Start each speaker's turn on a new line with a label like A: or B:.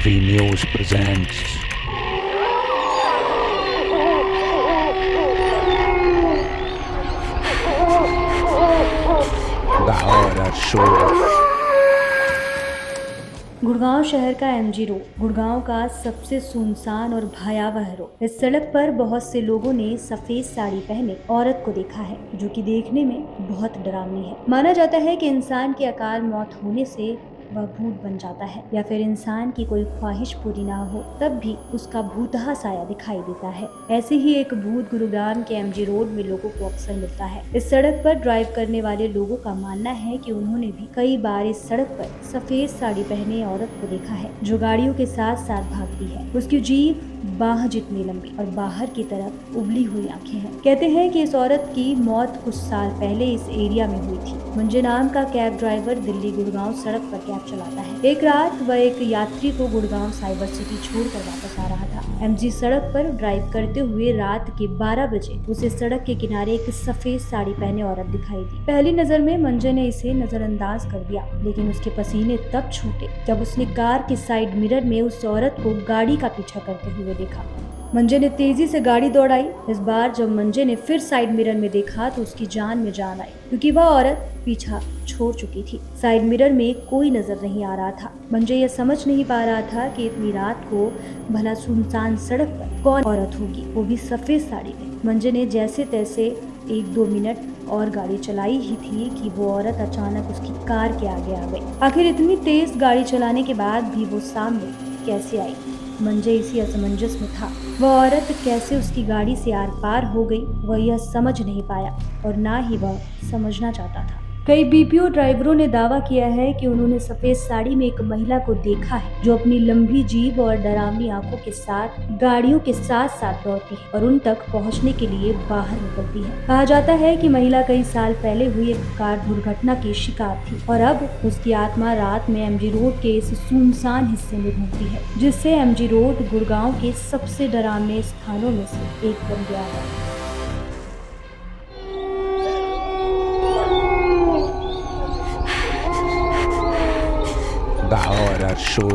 A: V news presents the horror show.
B: Gurgaon शहर का MG road Gurgaon का सबसे सुनसान और भयावह रोड। इस सड़क पर बहुत से लोगों ने सफेद साड़ी पहने औरत को देखा है, जो कि देखने में बहुत डरावनी है। माना जाता है कि इंसान की अकाल मौत होने से वह भूत बन जाता है, या फिर इंसान की कोई ख्वाहिश पूरी ना हो तब भी उसका भूतहा साया दिखाई देता है। ऐसे ही एक भूत गुरुग्राम के एमजी रोड में लोगों को अक्सर मिलता है। इस सड़क पर ड्राइव करने वाले लोगों का मानना है कि उन्होंने भी कई बार इस सड़क पर सफेद साड़ी पहने औरत को देखा है, जो गाड़ियों के साथ साथ भागती है। उसकी जीभ बाह जितनी लंबी और बाहर की तरफ उबली हुई आंखें हैं। कहते हैं कि इस औरत की मौत कुछ साल पहले इस एरिया में हुई थी। मंजे नाम का कैब ड्राइवर दिल्ली गुड़गांव सड़क पर कैब चलाता है। एक रात वह एक यात्री को गुड़गांव साइबर सिटी छोड़कर वापस आ रहा था। एमजी सड़क पर ड्राइव करते हुए रात के 12 बजे उसे सड़क के किनारे एक सफेद साड़ी पहने औरत दिखाई दी। पहली नजर में मंजे ने इसे नजरअंदाज कर दिया, लेकिन उसके पसीने तब छूटे जब उसने कार के साइड मिरर में उस औरत को गाड़ी का पीछा करते हुए देखा। मंजे ने तेजी से गाड़ी दौड़ाई। इस बार जब मंजे ने फिर साइड मिरर में देखा तो उसकी जान में जान आई, क्योंकि वह औरत पीछा छोड़ चुकी थी। साइड मिरर में कोई नजर नहीं आ रहा था। मंजे यह समझ नहीं पा रहा था कि इतनी रात को भला सुनसान सड़क पर कौन औरत होगी, वो भी सफेद साड़ी में। मंजे ने जैसे तैसे 1-2 मिनट और गाड़ी चलाई ही थी कि वो औरत अचानक उसकी कार के आगे आ गई। आखिर इतनी तेज गाड़ी चलाने के बाद भी वो सामने कैसे आई? मंजे इसी असमंजस में था। वह औरत कैसे उसकी गाड़ी से आर पार हो गई, वह यह समझ नहीं पाया और ना ही वह समझना चाहता था। कई बीपीओ ड्राइवरों ने दावा किया है कि उन्होंने सफेद साड़ी में एक महिला को देखा है, जो अपनी लंबी जीभ और डरावनी आंखों के साथ गाड़ियों के साथ साथ दौड़ती है और उन तक पहुंचने के लिए बाहर निकलती है। कहा जाता है कि महिला कई साल पहले हुई एक कार दुर्घटना की शिकार थी और अब उसकी आत्मा रात में एमजी रोड के इस सुनसान हिस्से में घूमती है, जिससे एमजी रोड गुड़गांव के सबसे डरावने स्थानों में से एक बन गया है।
A: The horror show.